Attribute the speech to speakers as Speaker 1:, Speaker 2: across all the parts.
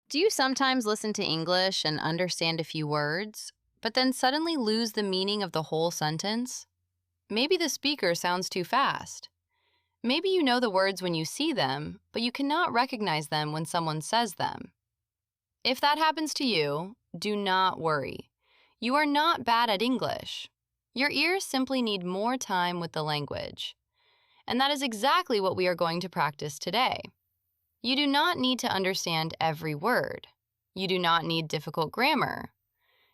Speaker 1: Do you sometimes listen to English and understand a few words, but then suddenly lose the meaning of the whole sentence? Maybe the speaker sounds too fast. Maybe you know the words when you see them, but you cannot recognize them when someone says them. If that happens to you, do not worry. You are not bad at English. Your ears simply need more time with the language. And that is exactly what we are going to practice today. You do not need to understand every word. You do not need difficult grammar.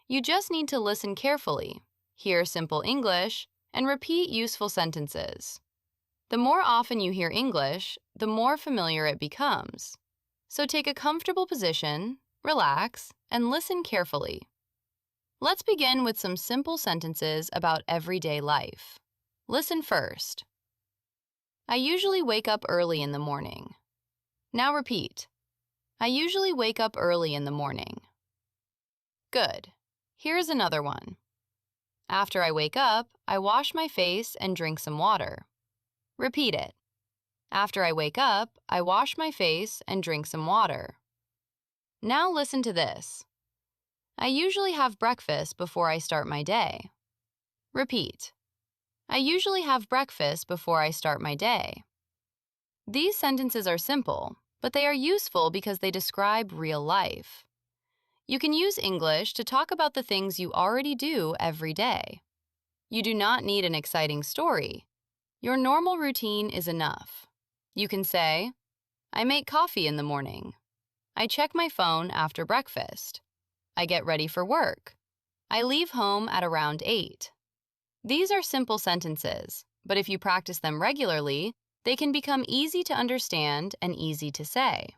Speaker 1: You just need to listen carefully, hear simple English, and repeat useful sentences. The more often you hear English, the more familiar it becomes. So take a comfortable position, relax, and listen carefully. Let's begin with some simple sentences about everyday life. Listen first. I usually wake up early in the morning. Now repeat. I usually wake up early in the morning. Good. Here's another one. After I wake up, I wash my face and drink some water. Repeat it. After I wake up, I wash my face and drink some water. Now listen to this. I usually have breakfast before I start my day. Repeat. I usually have breakfast before I start my day. These sentences are simple, but they are useful because they describe real life. You can use English to talk about the things you already do every day. You do not need an exciting story. Your normal routine is enough. You can say, I make coffee in the morning. I check my phone after breakfast. I get ready for work. I leave home at around 8. These are simple sentences, but if you practice them regularly, they can become easy to understand and easy to say.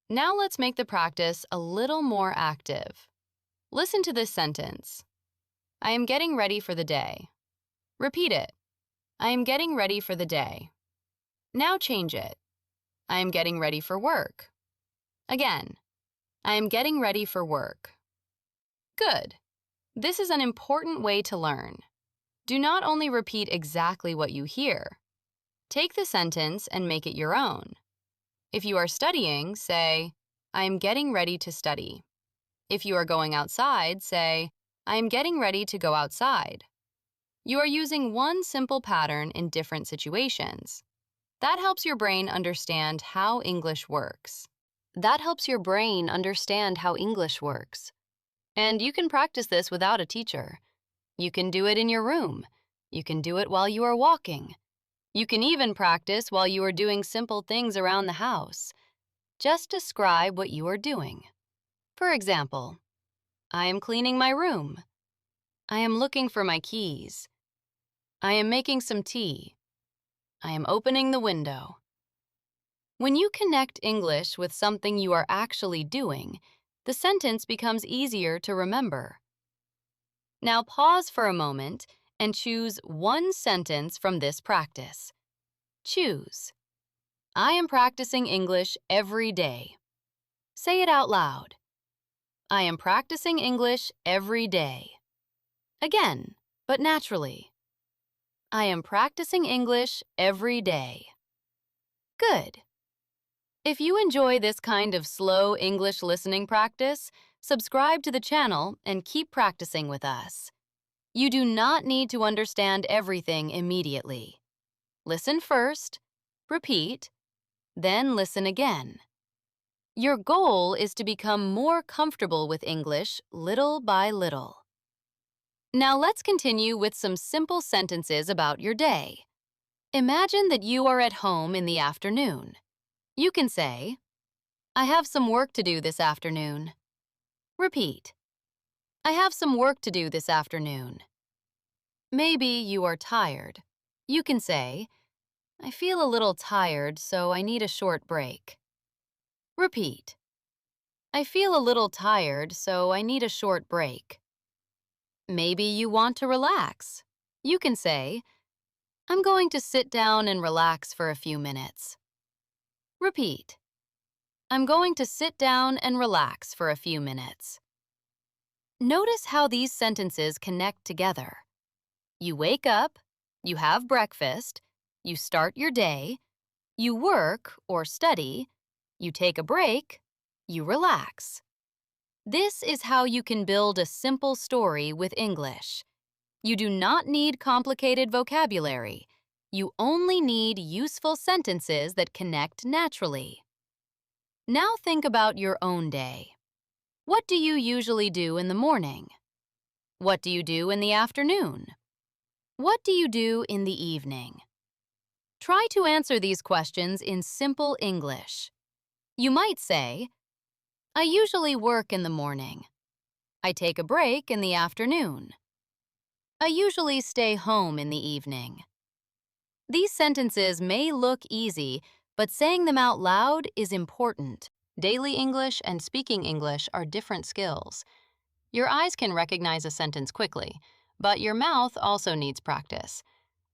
Speaker 1: Now let's make the practice a little more active. Listen to this sentence. I am getting ready for the day. Repeat it. I am getting ready for the day. Now change it. I am getting ready for work. Again. I am getting ready for work. Good. This is an important way to learn. Do not only repeat exactly what you hear. Take the sentence and make it your own. If you are studying, say, I am getting ready to study. If you are going outside, say, I am getting ready to go outside. You are using one simple pattern in different situations. That helps your brain understand how English works. And you can practice this without a teacher. You can do it in your room. You can do it while you are walking. You can even practice while you are doing simple things around the house. Just describe what you are doing. For example, I am cleaning my room. I am looking for my keys. I am making some tea. I am opening the window. When you connect English with something you are actually doing, the sentence becomes easier to remember. Now pause for a moment and choose one sentence from this practice. Choose. I am practicing English every day. Say it out loud. I am practicing English every day. Again, but naturally. I am practicing English every day. Good. If you enjoy this kind of slow English listening practice, subscribe to the channel and keep practicing with us. You do not need to understand everything immediately. Listen first, repeat, then listen again. Your goal is to become more comfortable with English little by little. Now let's continue with some simple sentences about your day. Imagine that you are at home in the afternoon. You can say, I have some work to do this afternoon. Repeat. I have some work to do this afternoon. Maybe you are tired. You can say, I feel a little tired, so I need a short break. Repeat. I feel a little tired, so I need a short break. Maybe you want to relax. You can say, I'm going to sit down and relax for a few minutes. Repeat. I'm going to sit down and relax for a few minutes. Notice how these sentences connect together. You wake up, you have breakfast, you start your day, you work or study, you take a break, You relax. This is how you can build a simple story with English. You do not need complicated vocabulary. You only need useful sentences that connect naturally. Now think about your own day. What do you usually do in the morning? What do you do in the afternoon? What do you do in the evening? Try to answer these questions in simple English. You might say, I usually work in the morning. I take a break in the afternoon. I usually stay home in the evening. These sentences may look easy, but saying them out loud is important. Daily English and speaking English are different skills. Your eyes can recognize a sentence quickly, but your mouth also needs practice.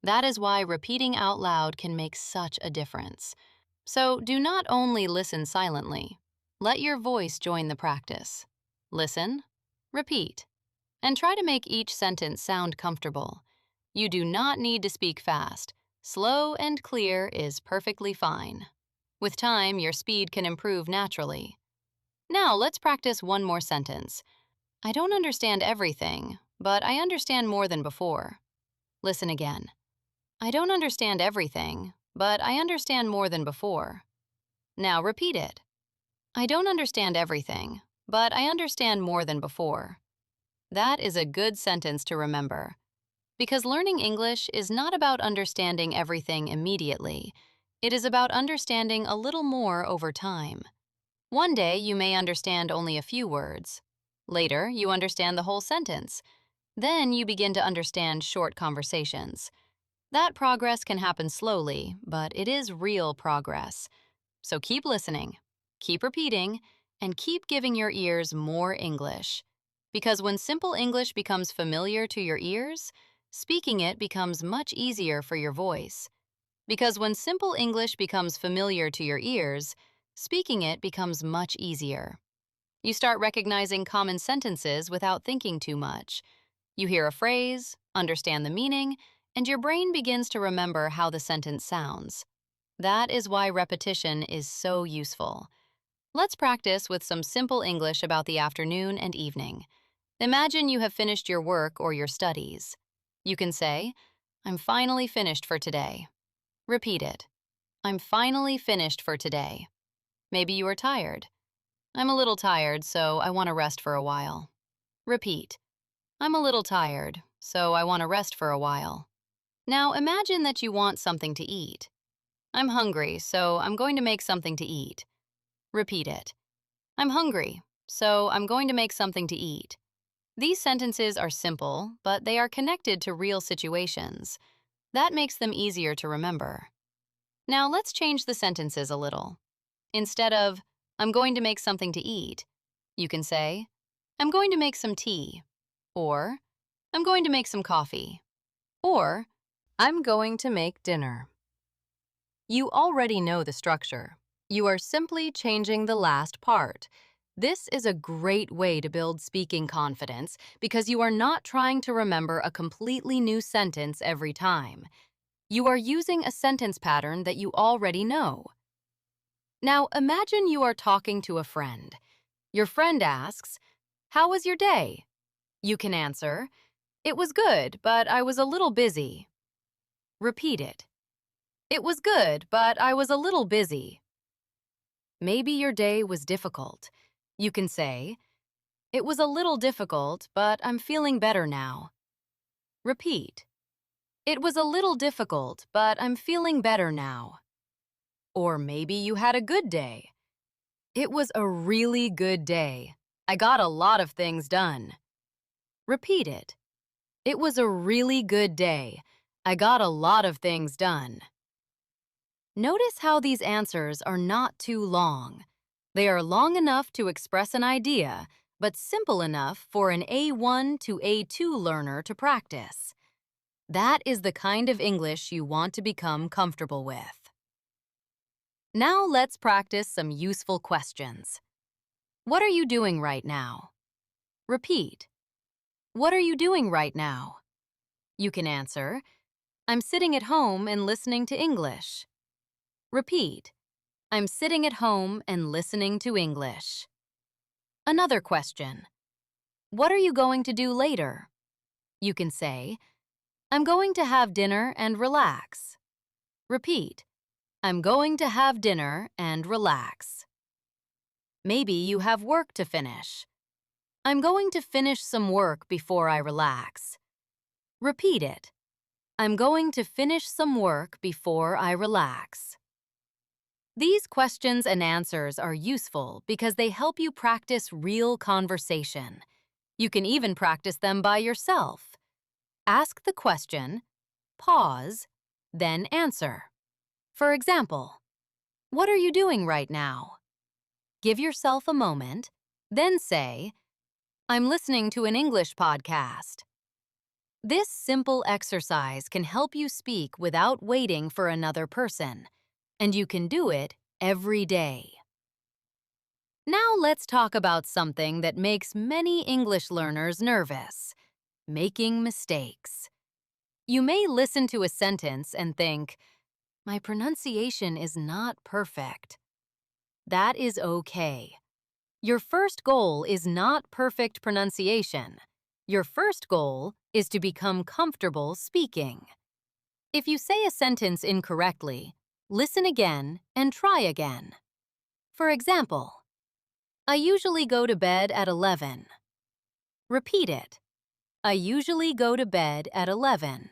Speaker 1: That is why repeating out loud can make such a difference. So do not only listen silently. Let your voice join the practice. Listen, repeat, and try to make each sentence sound comfortable. You do not need to speak fast. Slow and clear is perfectly fine. With time, your speed can improve naturally. Now let's practice one more sentence. I don't understand everything, but I understand more than before. Listen again. I don't understand everything, but I understand more than before. Now repeat it. I don't understand everything, but I understand more than before. That is a good sentence to remember. Because learning English is not about understanding everything immediately. It is about understanding a little more over time. One day you may understand only a few words. Later, you understand the whole sentence. Then you begin to understand short conversations. That progress can happen slowly, but it is real progress. So keep listening, keep repeating, and keep giving your ears more English. Because when simple English becomes familiar to your ears, speaking it becomes much easier for your voice. Because when simple English becomes familiar to your ears, speaking it becomes much easier. You start recognizing common sentences without thinking too much. You hear a phrase, understand the meaning, and your brain begins to remember how the sentence sounds. That is why repetition is so useful. Let's practice with some simple English about the afternoon and evening. Imagine you have finished your work or your studies. You can say, I'm finally finished for today. Repeat it. I'm finally finished for today. Maybe you are tired. I'm a little tired, so I want to rest for a while. Repeat. I'm a little tired, so I want to rest for a while. Now imagine that you want something to eat. I'm hungry, so I'm going to make something to eat. Repeat it. I'm hungry, so I'm going to make something to eat. These sentences are simple, but they are connected to real situations. That makes them easier to remember. Now let's change the sentences a little. Instead of, I'm going to make something to eat, you can say, I'm going to make some tea, or I'm going to make some coffee, or I'm going to make dinner. You already know the structure. You are simply changing the last part. This is a great way to build speaking confidence because you are not trying to remember a completely new sentence every time. You are using a sentence pattern that you already know. Now imagine you are talking to a friend. Your friend asks, How was your day? You can answer, It was good, but I was a little busy. Repeat it. It was good, but I was a little busy. Maybe your day was difficult. You can say, It was a little difficult, but I'm feeling better now. Repeat. It was a little difficult, but I'm feeling better now. Or maybe you had a good day. It was a really good day. I got a lot of things done. Repeat it. It was a really good day. I got a lot of things done. Notice how these answers are not too long. They are long enough to express an idea, but simple enough for an A1 to A2 learner to practice. That is the kind of English you want to become comfortable with. Now let's practice some useful questions. What are you doing right now? Repeat. What are you doing right now? You can answer, I'm sitting at home and listening to English. Repeat. I'm sitting at home and listening to English. Another question. What are you going to do later? You can say, I'm going to have dinner and relax. Repeat, I'm going to have dinner and relax. Maybe you have work to finish. I'm going to finish some work before I relax. Repeat it. I'm going to finish some work before I relax. These questions and answers are useful because they help you practice real conversation. You can even practice them by yourself. Ask the question, pause, then answer. For example, what are you doing right now? Give yourself a moment, then say, I'm listening to an English podcast. This simple exercise can help you speak without waiting for another person, and you can do it every day. Now let's talk about something that makes many English learners nervous: making mistakes. You may listen to a sentence and think, my pronunciation is not perfect. That is okay. Your first goal is not perfect pronunciation. Your first goal is to become comfortable speaking. If you say a sentence incorrectly, listen again and try again. For example, I usually go to bed at 11. Repeat it. I usually go to bed at 11.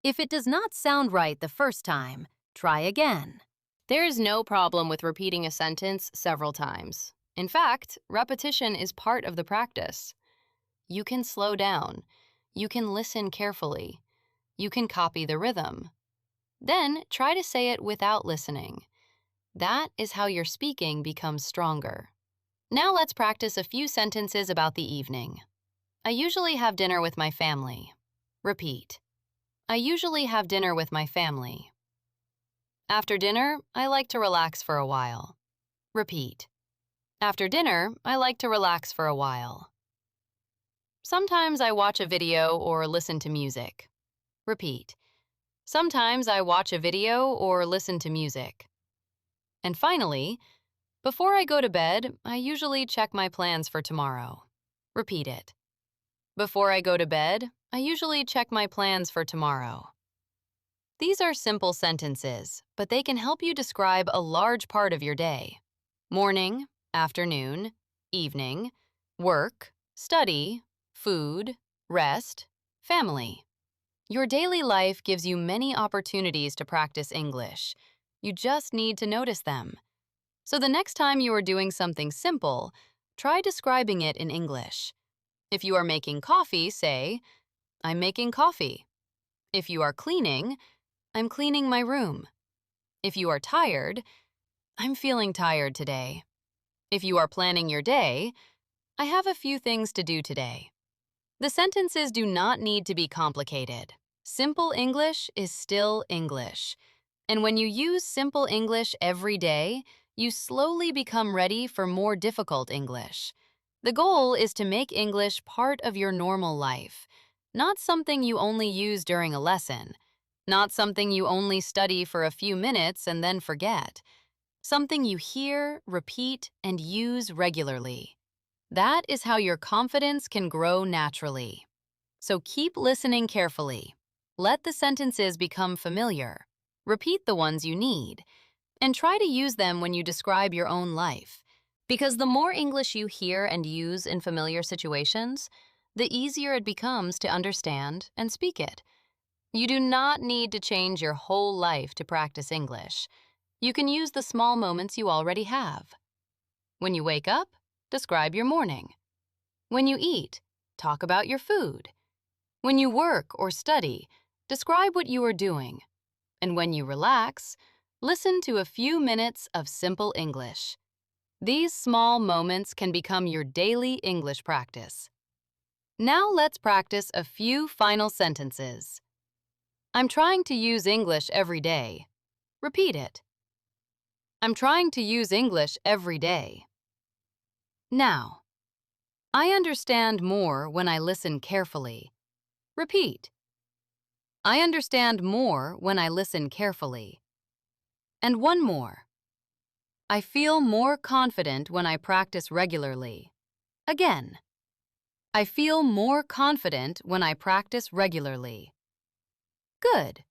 Speaker 1: If it does not sound right the first time, try again. There is no problem with repeating a sentence several times. In fact, repetition is part of the practice. You can slow down. You can listen carefully. You can copy the rhythm. Then try to say it without listening. That is how your speaking becomes stronger. Now let's practice a few sentences about the evening. I usually have dinner with my family. Repeat. I usually have dinner with my family. After dinner, I like to relax for a while. Repeat. After dinner, I like to relax for a while. Sometimes I watch a video or listen to music. Repeat. Sometimes I watch a video or listen to music. And finally, before I go to bed, I usually check my plans for tomorrow. Repeat it. Before I go to bed, I usually check my plans for tomorrow. These are simple sentences, but they can help you describe a large part of your day. Morning, afternoon, evening, work, study, food, rest, family. Your daily life gives you many opportunities to practice English. You just need to notice them. So the next time you are doing something simple, try describing it in English. If you are making coffee, say, I'm making coffee. If you are cleaning, I'm cleaning my room. If you are tired, I'm feeling tired today. If you are planning your day, I have a few things to do today. The sentences do not need to be complicated. Simple English is still English. And when you use simple English every day, you slowly become ready for more difficult English. The goal is to make English part of your normal life, not something you only use during a lesson, not something you only study for a few minutes and then forget, something you hear, repeat, and use regularly. That is how your confidence can grow naturally. So keep listening carefully. Let the sentences become familiar. Repeat the ones you need, and try to use them when you describe your own life. Because the more English you hear and use in familiar situations, the easier it becomes to understand and speak it. You do not need to change your whole life to practice English. You can use the small moments you already have. When you wake up, describe your morning. When you eat, talk about your food. When you work or study, describe what you are doing. And when you relax, listen to a few minutes of simple English. These small moments can become your daily English practice. Now let's practice a few final sentences. I'm trying to use English every day. Repeat it. I'm trying to use English every day. Now, I understand more when I listen carefully. Repeat. I understand more when I listen carefully. And one more. I feel more confident when I practice regularly. Again, I feel more confident when I practice regularly. Good.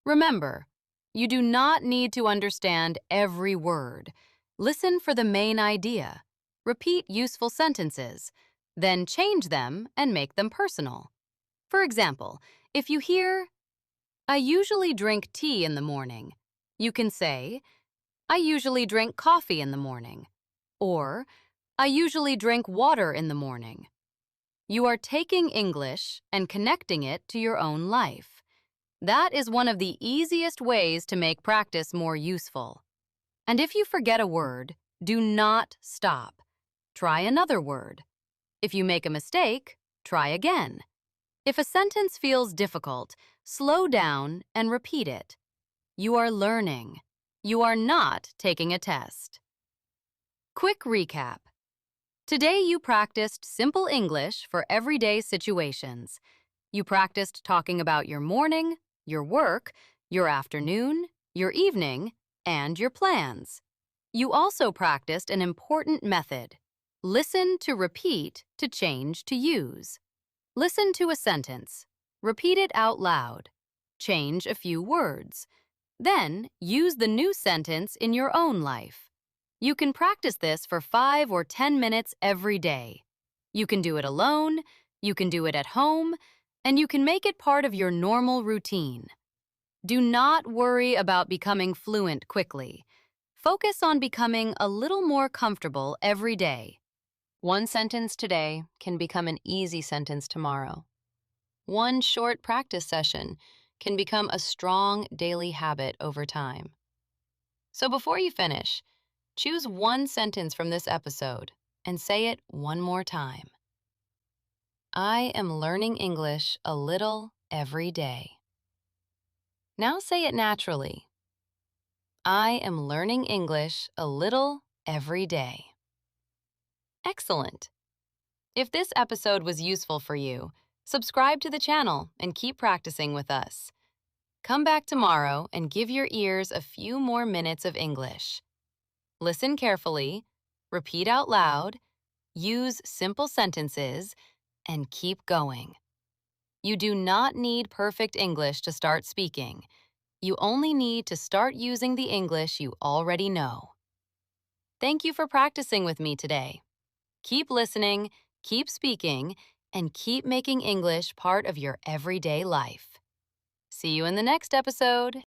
Speaker 1: Remember, you do not need to understand every word. Listen for the main idea. Repeat useful sentences. Then change them and make them personal. For example, if you hear, I usually drink tea in the morning, you can say, I usually drink coffee in the morning. Or, I usually drink water in the morning. You are taking English and connecting it to your own life. That is one of the easiest ways to make practice more useful. And if you forget a word, do not stop. Try another word. If you make a mistake, try again. If a sentence feels difficult, slow down and repeat it. You are learning. You are not taking a test. Quick recap. Today you practiced simple English for everyday situations. You practiced talking about your morning, your work, your afternoon, your evening, and your plans. You also practiced an important method. Listen to repeat to change to use. Listen to a sentence. Repeat it out loud. Change a few words. Then use the new sentence in your own life. You can practice this for 5 or 10 minutes every day. You can do it alone, you can do it at home, and you can make it part of your normal routine. Do not worry about becoming fluent quickly. Focus on becoming a little more comfortable every day. One sentence today can become an easy sentence tomorrow. One short practice session can become a strong daily habit over time. So before you finish, choose one sentence from this episode and say it one more time. I am learning English a little every day. Now say it naturally. I am learning English a little every day. Excellent. If this episode was useful for you, subscribe to the channel and keep practicing with us. Come back tomorrow and give your ears a few more minutes of English. Listen carefully, repeat out loud, use simple sentences, and keep going. You do not need perfect English to start speaking. You only need to start using the English you already know. Thank you for practicing with me today. Keep listening, keep speaking, and keep making English part of your everyday life. See you in the next episode.